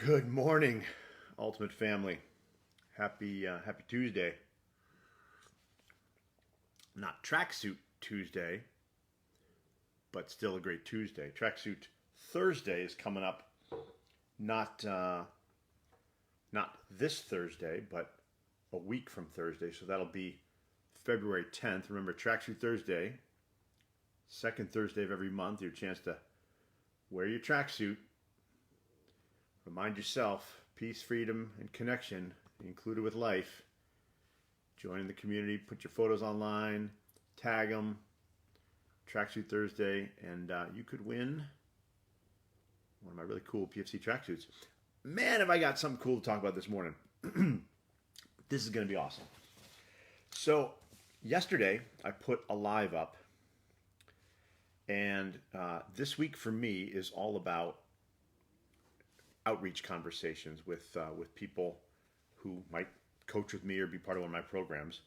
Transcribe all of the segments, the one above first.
Good morning, Ultimate Family. Happy Tuesday. Not Tracksuit Tuesday, but still a great Tuesday. Tracksuit Thursday is coming up. Not not this Thursday, but a week from Thursday. So that'll be February 10th. Remember, Tracksuit Thursday, second Thursday of every month. Your chance to wear your tracksuit. Remind yourself, peace, freedom, and connection included with life. Join the community, put your photos online, tag them, Tracksuit Thursday, and you could win one of my really cool PFC tracksuits. Man, have I got something cool to talk about this morning. This is going to be awesome. So, yesterday, I put a live up, and this week for me is all about outreach conversations with people who might coach with me or be part of one of my programs.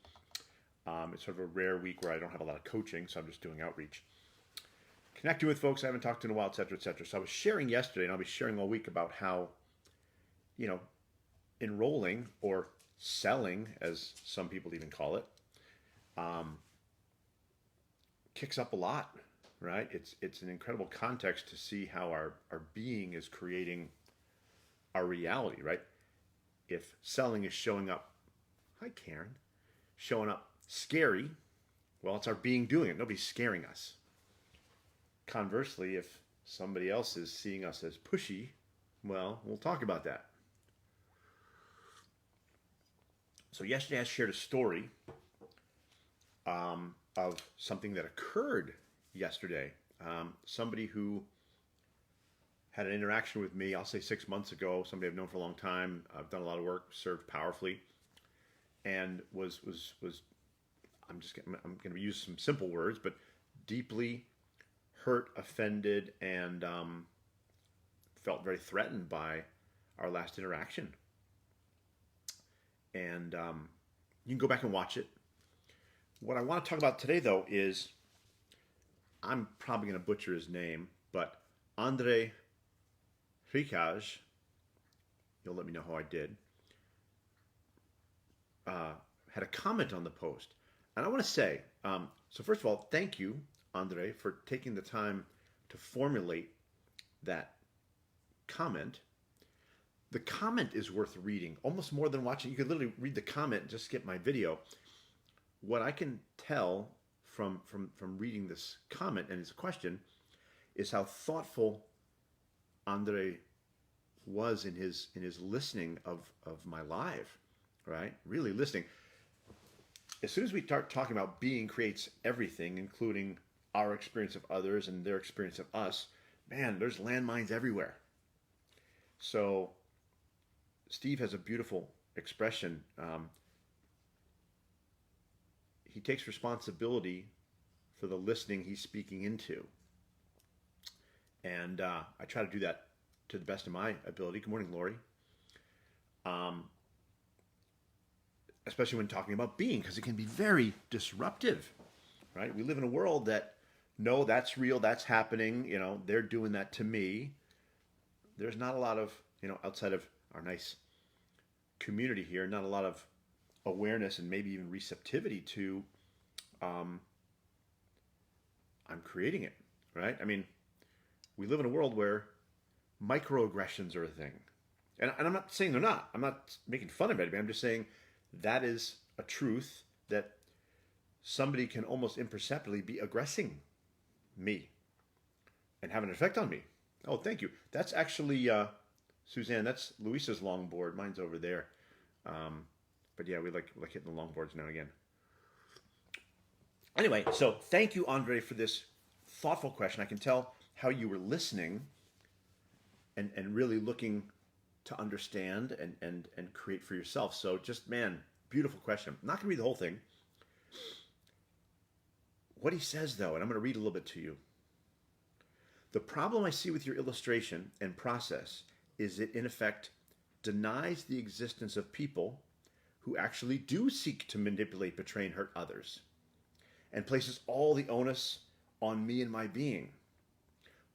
It's sort of a rare week where I don't have a lot of coaching, so I'm just doing outreach. Connecting with folks I haven't talked to in a while, et cetera, et cetera. So I was sharing yesterday, and I'll be sharing all week about how, enrolling or selling, as some people even call it, kicks up a lot, right? It's an incredible context to see how our being is creating our reality, right? If selling is showing up, hi Karen, showing up scary, well, it's our being doing it. Nobody's scaring us. Conversely, if somebody else is seeing us as pushy, well, we'll talk about that. So yesterday I shared a story of something that occurred yesterday. Somebody who had an interaction with me, I'll say 6 months ago, somebody I've known for a long time. I've done a lot of work, served powerfully, and was I'm going to use some simple words, but deeply hurt, offended, and felt very threatened by our last interaction. And you can go back and watch it. What I want to talk about today, though, is I'm probably going to butcher his name, but Andre Ricaj, you'll let me know how I did, had a comment on the post. And I want to say, so first of all, thank you, Andre, for taking the time to formulate that comment. The comment is worth reading, almost more than watching. You could literally read the comment and just skip my video. What I can tell from reading this comment and his question is how thoughtful Andre was in his listening of my live, right? Really listening. As soon as we start talking about being creates everything, including our experience of others and their experience of us, man, there's landmines everywhere. So Steve has a beautiful expression. He takes responsibility for the listening he's speaking into. And I try to do that to the best of my ability. Good morning, Lori. Especially when talking about being, because it can be very disruptive, right? We live in a world that, no, that's real, that's happening, they're doing that to me. There's not a lot of, outside of our nice community here, not a lot of awareness and maybe even receptivity to, I'm creating it, right? I mean, we live in a world where microaggressions are a thing. And I'm not saying they're not. I'm not making fun of anybody. I'm just saying that is a truth that somebody can almost imperceptibly be aggressing me and have an effect on me. Oh, thank you. That's actually, Suzanne, that's Luisa's longboard. Mine's over there. But yeah, we like hitting the longboards now and again. Anyway, so thank you, Andre, for this thoughtful question. I can tell how you were listening and really looking to understand and create for yourself. So just, man, beautiful question. I'm not going to read the whole thing. What he says, though, and I'm going to read a little bit to you. The problem I see with your illustration and process is it, in effect, denies the existence of people who actually do seek to manipulate, betray, and hurt others, and places all the onus on me and my being.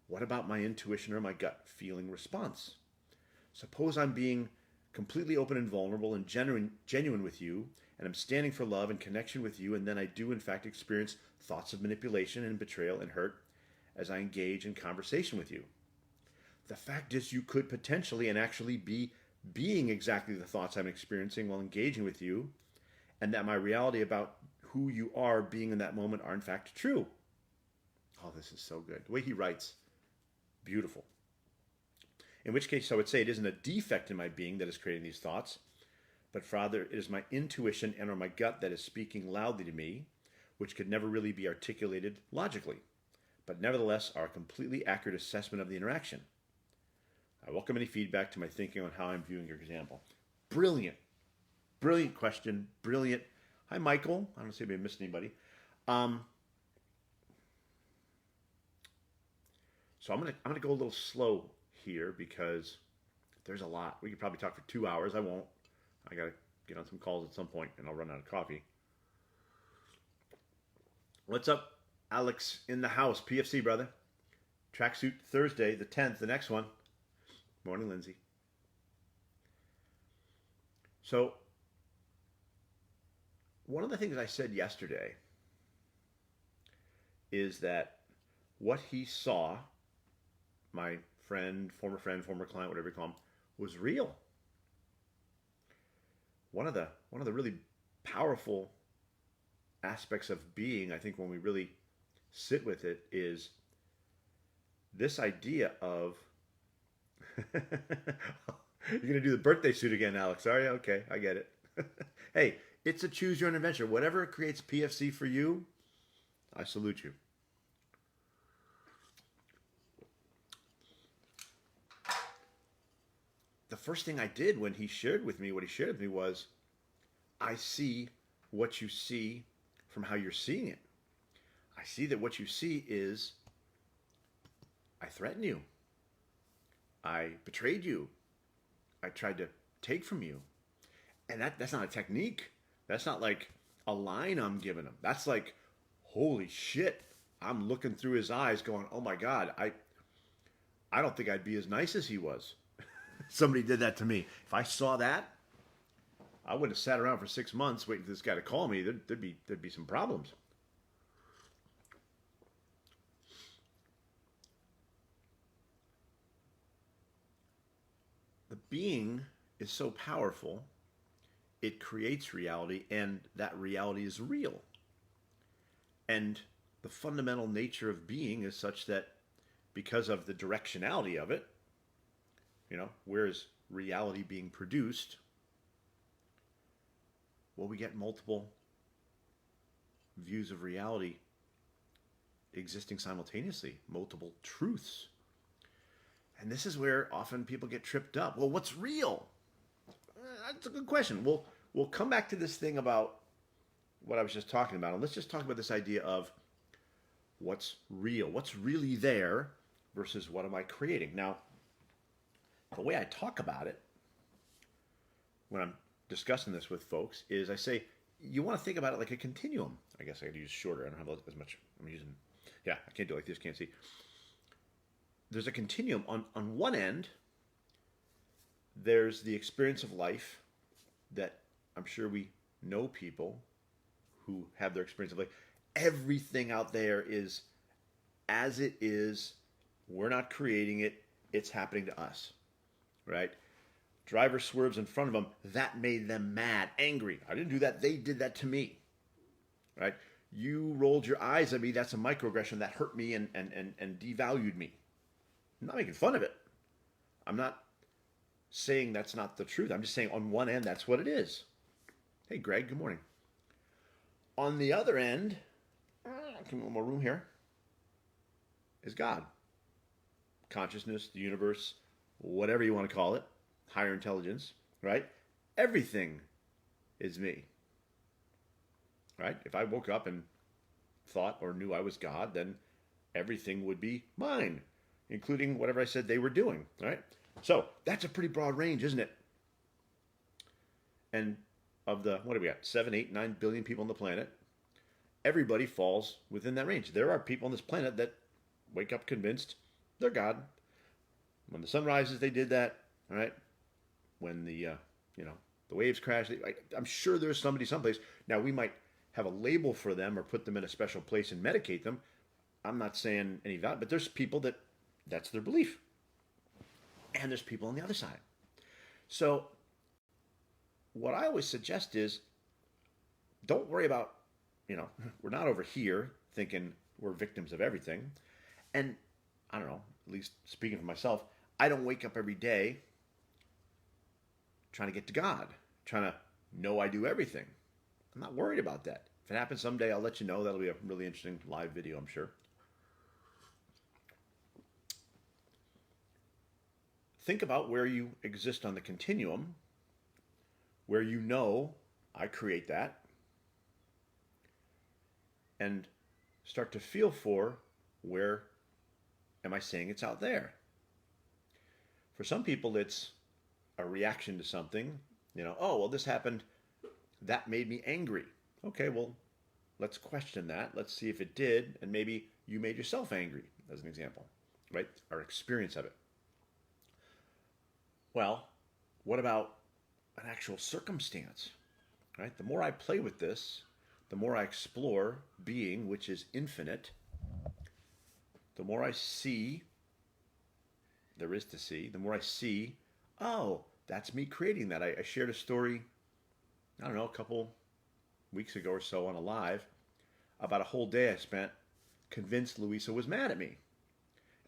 What about my intuition or my gut feeling response? Suppose I'm being completely open and vulnerable and genuine with you, and I'm standing for love and connection with you, and then I do in fact experience thoughts of manipulation and betrayal and hurt as I engage in conversation with you. The fact is, you could potentially and actually be being exactly the thoughts I'm experiencing while engaging with you, and that my reality about who you are being in that moment are in fact true. Oh, this is so good. The way he writes, beautiful. In which case, I would say it isn't a defect in my being that is creating these thoughts, but rather it is my intuition and or my gut that is speaking loudly to me, which could never really be articulated logically, but nevertheless are a completely accurate assessment of the interaction. I welcome any feedback to my thinking on how I'm viewing your example. Brilliant. Brilliant question. Brilliant. Hi, Michael. I don't see if I missed anybody. So I'm gonna go a little slow here because there's a lot. We could probably talk for 2 hours. I won't. I gotta get on some calls at some point, and I'll run out of coffee. What's up, Alex in the house? PFC, brother. Tracksuit Thursday, the 10th, the next one. Morning, Lindsay. So, one of the things I said yesterday is that what he saw, my friend, former client, whatever you call him, was real. One of the really powerful aspects of being, I think, when we really sit with it, is this idea of you're gonna do the birthday suit again, Alex, are you? Okay, I get it. Hey, it's a choose your own adventure. Whatever creates PFC for you, I salute you. The first thing I did when he shared with me what he shared with me was, I see what you see from how you're seeing it. I see that what you see is, I threaten you. I betrayed you. I tried to take from you. And that's not a technique. That's not like a line I'm giving him. That's like, holy shit. I'm looking through his eyes going, oh my God, I don't think I'd be as nice as he was. Somebody did that to me. If I saw that, I wouldn't have sat around for 6 months waiting for this guy to call me. There'd be some problems. The being is so powerful, it creates reality, and that reality is real. And the fundamental nature of being is such that because of the directionality of it, where is reality being produced? Well, we get multiple views of reality existing simultaneously, multiple truths. And this is where often people get tripped up. Well, what's real? That's a good question. We'll come back to this thing about what I was just talking about. And let's just talk about this idea of what's real, what's really there versus what am I creating. Now, the way I talk about it when I'm discussing this with folks is I say, you want to think about it like a continuum. I guess I could use shorter. I don't have as much. I'm using, I can't do it like this, can't see. There's a continuum. On one end, there's the experience of life that I'm sure we know people who have their experience of life. Everything out there is as it is. We're not creating it. It's happening to us, right? Driver swerves in front of them. That made them mad, angry. I didn't do that. They did that to me, right? You rolled your eyes at me. That's a microaggression that hurt me and devalued me. I'm not making fun of it. I'm not saying that's not the truth. I'm just saying on one end, that's what it is. Hey, Greg, good morning. On the other end, give me one more room here, is God. Consciousness, the universe, whatever you want to call it, higher intelligence, right? Everything is me, right? If I woke up and thought or knew I was God, then everything would be mine, including whatever I said they were doing, right? So that's a pretty broad range, isn't it? And of the, what do we got, 7, 8, 9 billion people on the planet, everybody falls within that range. There are people on this planet that wake up convinced they're God. When the sun rises, they did that, all right? when the the waves crash. I'm sure there's somebody someplace. Now we might have a label for them or put them in a special place and medicate them. I'm not saying any of that, but there's people that's their belief, and there's people on the other side. So what I always suggest is, don't worry about, we're not over here thinking we're victims of everything. And I don't know, at least speaking for myself, I don't wake up every day trying to get to God, trying to know I do everything. I'm not worried about that. If it happens someday, I'll let you know. That'll be a really interesting live video, I'm sure. Think about where you exist on the continuum, where I create that, and start to feel for where am I saying it's out there. For some people, it's a reaction to something. Oh, well, this happened. That made me angry. Okay, well, let's question that. Let's see if it did, and maybe you made yourself angry, as an example, right? Our experience of it. Well, what about an actual circumstance, right? The more I play with this, the more I explore being, which is infinite, the more I see, there is to see, the more I see, oh, that's me creating that. I shared a story, I don't know, a couple weeks ago or so on a live about a whole day I spent convinced Louisa was mad at me.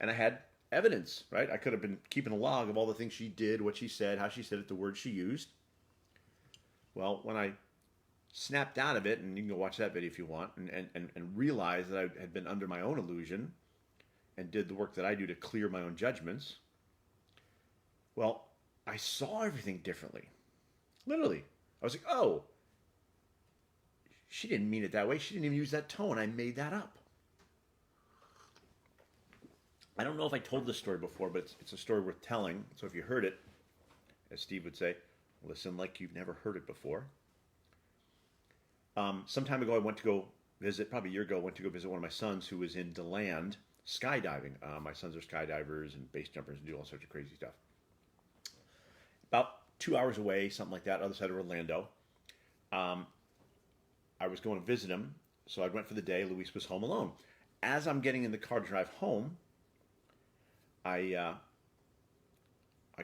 And I had evidence, right? I could have been keeping a log of all the things she did, what she said, how she said it, the words she used. Well, when I snapped out of it, and you can go watch that video if you want, and realized that I had been under my own illusion and did the work that I do to clear my own judgments, well, I saw everything differently. Literally. I was like, oh, she didn't mean it that way. She didn't even use that tone. I made that up. I don't know if I told this story before, but it's a story worth telling. So if you heard it, as Steve would say, listen like you've never heard it before. Some time ago, I went to go visit, probably a year ago, I went to go visit one of my sons who was in DeLand skydiving. My sons are skydivers and base jumpers and do all sorts of crazy stuff. About 2 hours away, something like that, other side of Orlando. I was going to visit him, so I went for the day. Luis was home alone. As I'm getting in the car to drive home, I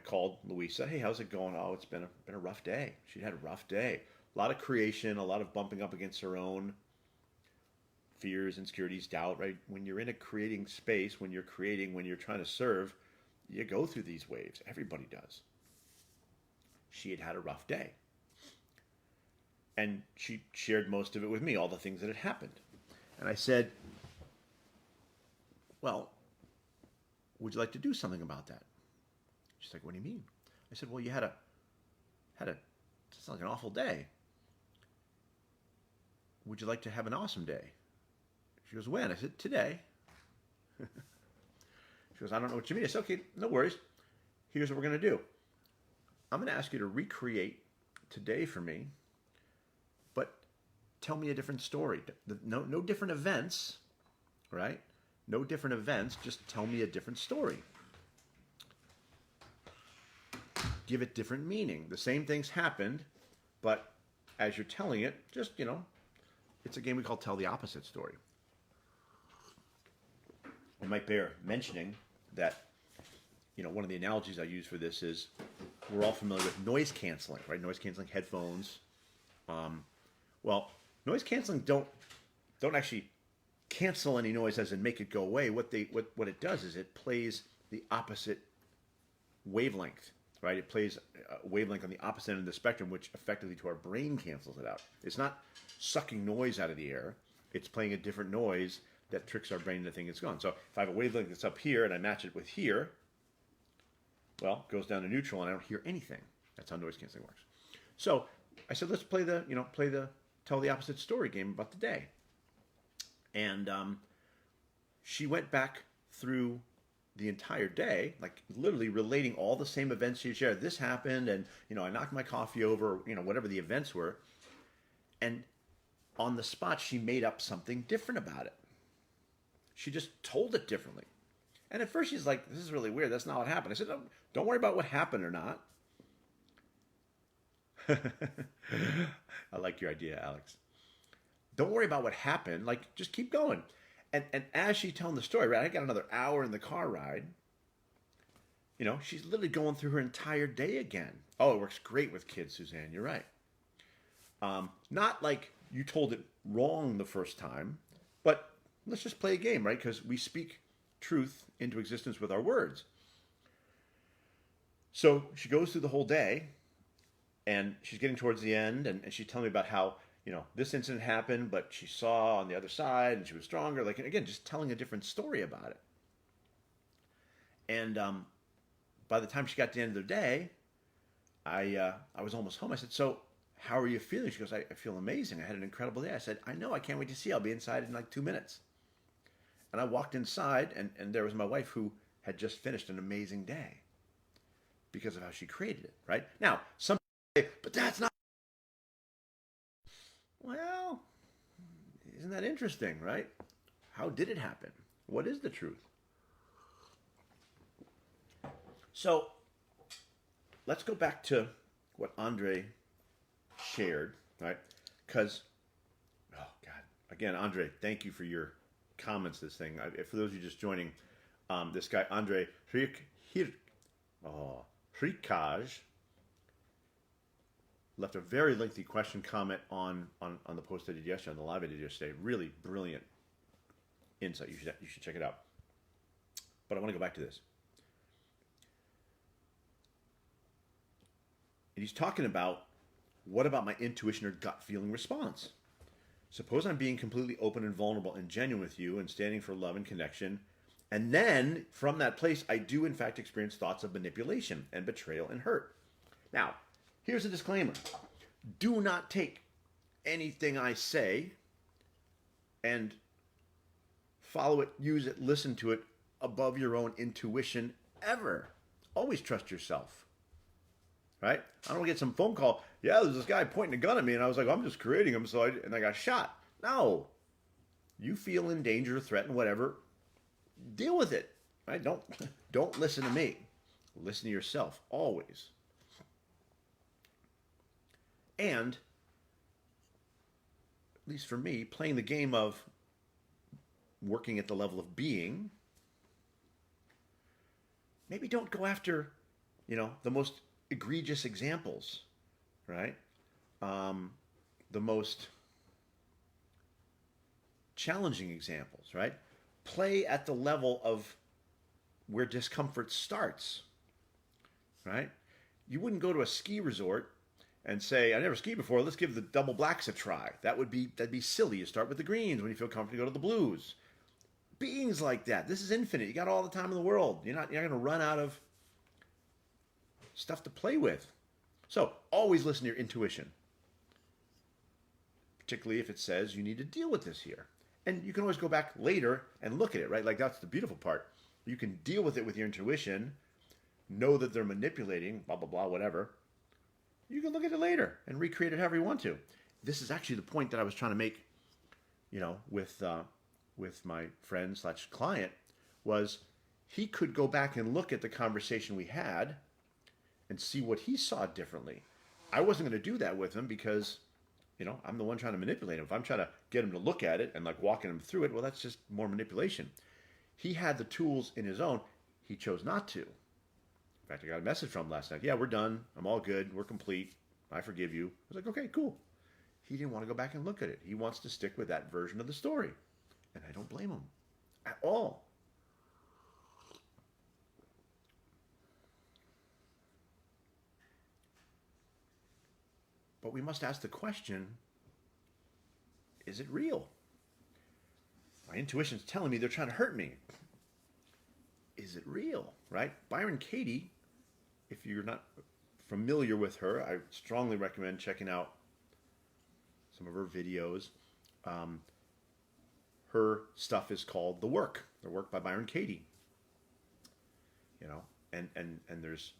called Louisa. Hey, how's it going? Oh, it's been a rough day. She'd had a rough day. A lot of creation, a lot of bumping up against her own fears, insecurities, doubt, right? When you're in a creating space, when you're creating, when you're trying to serve, you go through these waves. Everybody does. She had had a rough day. And she shared most of it with me, all the things that had happened. And I said, well, would you like to do something about that? She's like, what do you mean? I said, well, you had a it's like an awful day. Would you like to have an awesome day? She goes, when? I said, today. She goes, I don't know what you mean. I said, okay, no worries. Here's what we're going to do. I'm going to ask you to recreate today for me, but tell me a different story. No different events, right? No different events. Just tell me a different story. Give it different meaning. The same things happened, but as you're telling it, just, it's a game we call Tell the Opposite Story. It might bear mentioning that, one of the analogies I use for this is we're all familiar with noise canceling, right? Noise canceling headphones. Well, noise canceling don't actually cancel any noise as in make it go away. What it does is it plays the opposite wavelength, right? It plays a wavelength on the opposite end of the spectrum, which effectively to our brain cancels it out. It's not sucking noise out of the air. It's playing a different noise that tricks our brain into thinking it's gone. So if I have a wavelength that's up here and I match it with here, well, it goes down to neutral and I don't hear anything. That's how noise canceling works. So I said, let's play the tell the opposite story game about the day. And she went back through the entire day, like literally relating all the same events she shared. This happened, and I knocked my coffee over, whatever the events were. And on the spot, she made up something different about it. She just told it differently. And at first she's like, this is really weird. That's not what happened. I said, don't worry about what happened or not. I like your idea, Alex. Don't worry about what happened. Like, just keep going. And as she's telling the story, right? I got another hour in the car ride. She's literally going through her entire day again. Oh, it works great with kids, Suzanne. You're right. Not like you told it wrong the first time, but let's just play a game, right? Because we speak truth into existence with our words. So she goes through the whole day, and she's getting towards the end, and she's telling me about how this incident happened, but she saw on the other side, and she was stronger. Like, again, just telling a different story about it. And by the time she got to the end of the day, I was almost home. I said, "So, how are you feeling?" She goes, I feel amazing. I had an incredible day." I said, "I know. I can't wait to see you. I'll be inside in like 2 minutes." And I walked inside, and there was my wife, who had just finished an amazing day because of how she created it. Right now, some people say, "But that's not." Well, isn't that interesting, right? How did it happen? What is the truth? So let's go back to what Andre shared, right? Because, oh God, again, Andre, thank you for your comments. This thing, for those of you just joining, this guy Andre Hrikaj left a very lengthy question comment on the post I did yesterday, on the live I did yesterday. Really brilliant insight. You should check it out. But I want to go back to this. And he's talking about, what about my intuition or gut feeling response? Suppose I'm being completely open and vulnerable and genuine with you and standing for love and connection. And then from that place, I do in fact experience thoughts of manipulation and betrayal and hurt. Now, here's a disclaimer. Do not take anything I say and follow it, use it, listen to it above your own intuition ever. Always trust yourself. Right? I don't get some phone call. Yeah, there's this guy pointing a gun at me, and I was like, I'm just creating him, and I got shot. No, you feel in danger, threatened, whatever. Deal with it. Right? Don't listen to me. Listen to yourself always. And at least for me, playing the game of working at the level of being. Maybe don't go after, the most egregious examples, right? The most challenging examples, right? Play at the level of where discomfort starts, right? You wouldn't go to a ski resort and say, "I never skied before. Let's give the double blacks a try." That'd be silly. You start with the greens. When you feel comfortable, you go to the blues. Beings like that. This is infinite. You got all the time in the world. You're not going to run out of stuff to play with. So always listen to your intuition, particularly if it says you need to deal with this here. And you can always go back later and look at it, right? Like, that's the beautiful part. You can deal with it with your intuition, know that they're manipulating, blah, blah, blah, whatever. You can look at it later and recreate it however you want to. This is actually the point that I was trying to make, with my friend / client, was he could go back and look at the conversation we had and see what he saw differently. I wasn't going to do that with him because, I'm the one trying to manipulate him. If I'm trying to get him to look at it and like walking him through it, well, that's just more manipulation. He had the tools in his own. He chose not to. In fact, I got a message from him last night. "Yeah, we're done. I'm all good. We're complete. I forgive you." I was like, "Okay, cool." He didn't want to go back and look at it. He wants to stick with that version of the story. And I don't blame him at all. But we must ask the question, is it real? My intuition's telling me they're trying to hurt me. Is it real, right? Byron Katie, if you're not familiar with her, I strongly recommend checking out some of her videos. Her stuff is called The Work by Byron Katie. And there's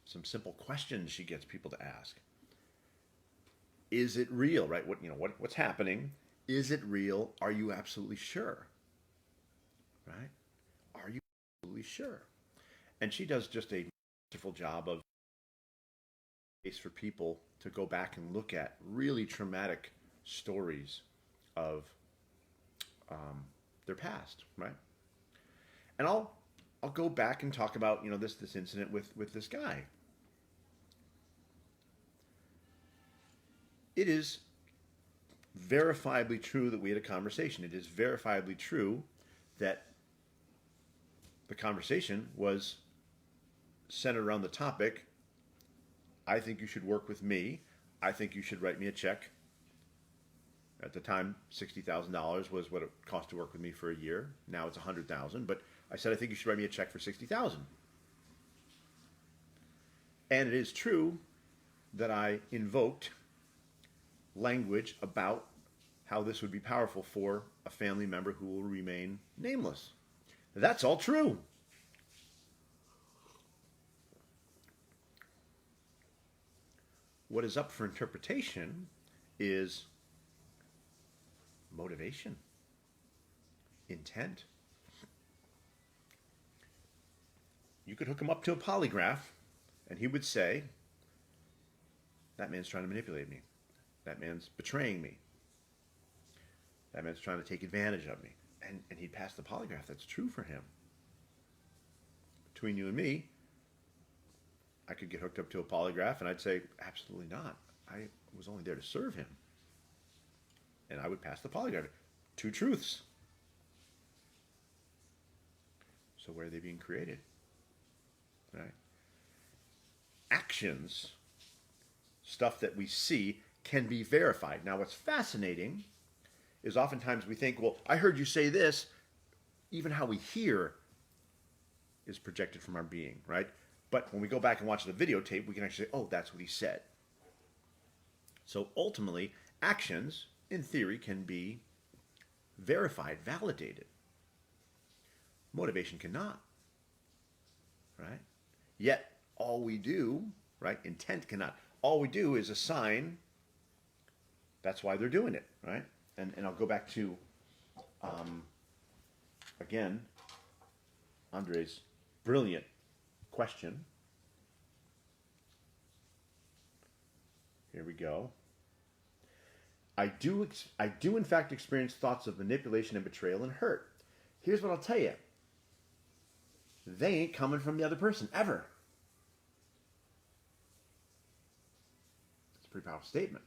some simple questions she gets people to ask. Is it real, right? What's happening? Is it real? Are you absolutely sure? Right? Are you absolutely sure? And she does just a wonderful job of Case for people to go back and look at really traumatic stories of their past, right? And I'll go back and talk about this incident with this guy. It is verifiably true that we had a conversation. It is verifiably true that the conversation was centered around the topic, I think you should work with me. I think you should write me a check. At the time, $60,000 was what it cost to work with me for a year. Now it's $100,000, but I said I think you should write me a check for $60,000. And it is true that I invoked language about how this would be powerful for a family member who will remain nameless. That's all true. What is up for interpretation is motivation, intent. You could hook him up to a polygraph and he would say, that man's trying to manipulate me. That man's betraying me. That man's trying to take advantage of me. And he'd pass the polygraph. That's true for him. Between you and me, I could get hooked up to a polygraph and I'd say, absolutely not. I was only there to serve him. And I would pass the polygraph. Two truths. So where are they being created? Right? Actions, stuff that we see, can be verified. Now what's fascinating is oftentimes we think, well, I heard you say this. Even how we hear is projected from our being, right? But when we go back and watch the videotape, we can actually say, oh, that's what he said. So ultimately, actions, in theory, can be verified, validated. Motivation cannot, right? Yet, all we do, right? Intent cannot. All we do is assign, that's why they're doing it, right? And I'll go back to, again, Andre's brilliant question. Here we go. I do in fact experience thoughts of manipulation and betrayal and hurt. Here's what I'll tell you. They ain't coming from the other person, ever. It's a pretty powerful statement.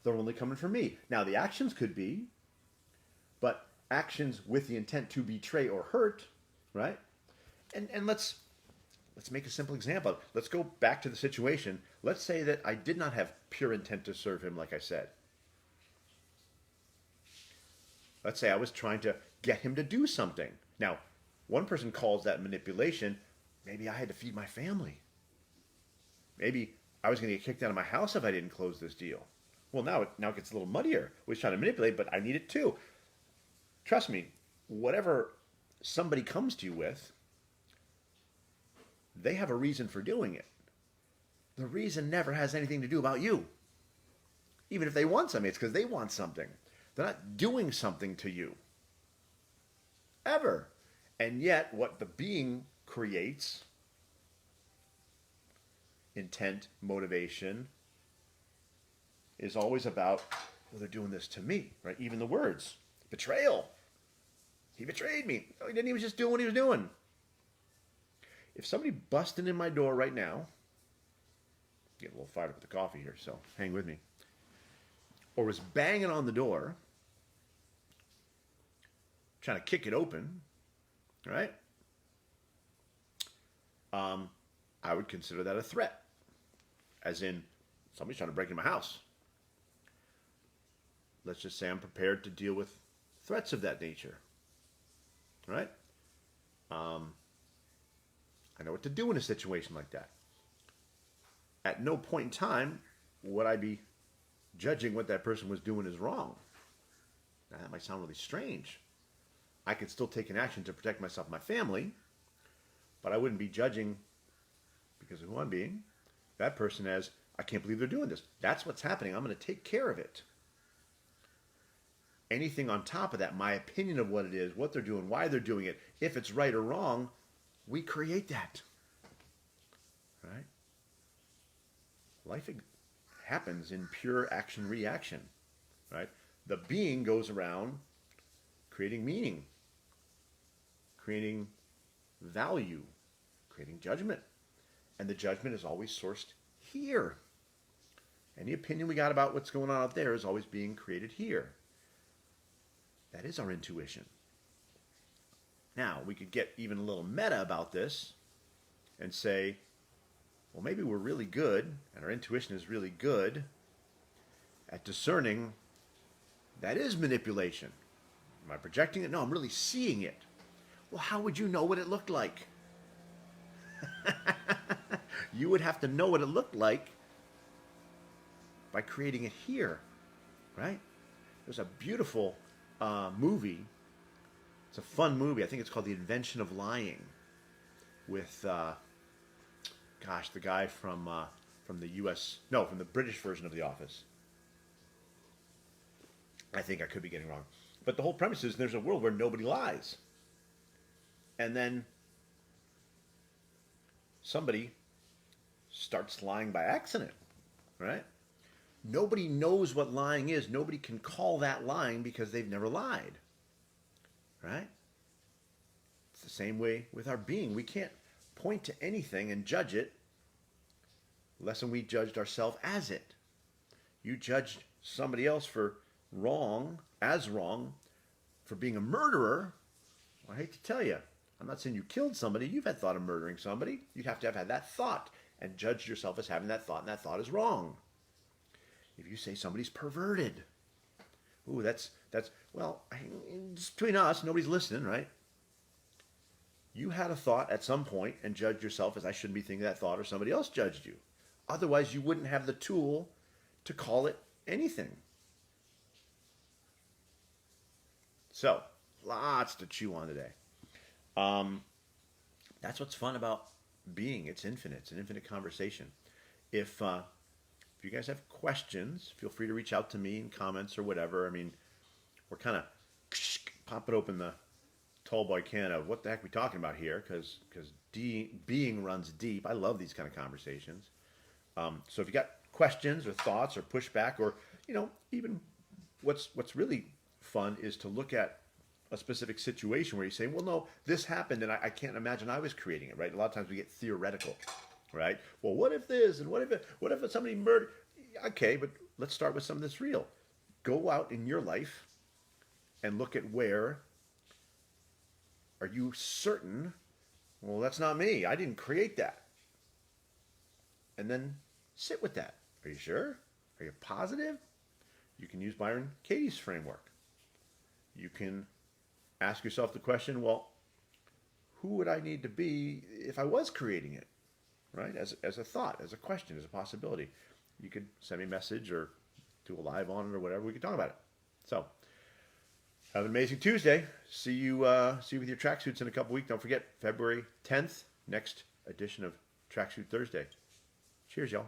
They're only coming from me. Now, the actions could be, but actions with the intent to betray or hurt, right? And let's make a simple example. Let's go back to the situation. Let's say that I did not have pure intent to serve him, like I said. Let's say I was trying to get him to do something. Now, one person calls that manipulation. Maybe I had to feed my family. Maybe I was going to get kicked out of my house if I didn't close this deal. Well, now it gets a little muddier. We was trying to manipulate, but I need it too. Trust me, whatever somebody comes to you with, they have a reason for doing it. The reason never has anything to do about you. Even if they want something, it's because they want something. They're not doing something to you. Ever. And yet, what the being creates, intent, motivation, is always about, well, they're doing this to me, right? Even the words, betrayal. He betrayed me. No, he didn't. He was just doing what he was doing. If somebody busted in my door right now, get a little fired up with the coffee here, so hang with me, or was banging on the door, trying to kick it open, right? I would consider that a threat, as in somebody's trying to break into my house. Let's just say I'm prepared to deal with threats of that nature, right? I know what to do in a situation like that. At no point in time would I be judging what that person was doing is wrong. Now, that might sound really strange. I could still take an action to protect myself and my family, but I wouldn't be judging, because of who I'm being, that person as, I can't believe they're doing this. That's what's happening. I'm going to take care of it. Anything on top of that, my opinion of what it is, what they're doing, why they're doing it, if it's right or wrong, we create that. Right? life happens in pure action-reaction, right? The being goes around creating meaning, creating value, creating judgment. And the judgment is always sourced here. Any opinion we got about what's going on out there is always being created here. That is our intuition. Now, we could get even a little meta about this and say, well, maybe we're really good, and our intuition is really good at discerning that is manipulation. Am I projecting it? No, I'm really seeing it. Well, how would you know what it looked like? You would have to know what it looked like by creating it here, right? There's a beautiful movie. It's a fun movie. I think it's called The Invention of Lying, with the guy from the U.S. No, from the British version of The Office. I think I could be getting wrong, but the whole premise is there's a world where nobody lies, and then somebody starts lying by accident, right? Nobody knows what lying is. Nobody can call that lying because they've never lied, right? It's the same way with our being. We can't point to anything and judge it less than we judged ourselves as it. You judged somebody else for wrong for being a murderer. Well, I hate to tell you, I'm not saying you killed somebody. You've had thought of murdering somebody. You'd have to have had that thought and judged yourself as having that thought, and that thought is wrong. If you say somebody's perverted, ooh, that's well, it's between us, nobody's listening, right? You had a thought at some point and judged yourself as I shouldn't be thinking that thought, or somebody else judged you. Otherwise, you wouldn't have the tool to call it anything. So, lots to chew on today. That's what's fun about being. It's infinite. It's an infinite conversation. If you guys have questions, feel free to reach out to me in comments or whatever. I mean, we're kind of popping open the tall boy can of what the heck we talking about here, because being runs deep. I love these kind of conversations. So if you got questions or thoughts or pushback, or even what's really fun is to look at a specific situation where you say, well, no, this happened and I can't imagine I was creating it, right? A lot of times we get theoretical, right? Well, what if this, and what if somebody murdered? Okay, but let's start with something that's real. Go out in your life and look at where are you certain, well, that's not me. I didn't create that. And then sit with that. Are you sure? Are you positive? You can use Byron Katie's framework. You can ask yourself the question, well, who would I need to be if I was creating it, right? As a thought, as a question, as a possibility. You could send me a message or do a live on it or whatever. We could talk about it. So, have an amazing Tuesday. See you with your tracksuits in a couple weeks. Don't forget, February 10th, next edition of Tracksuit Thursday. Cheers, y'all.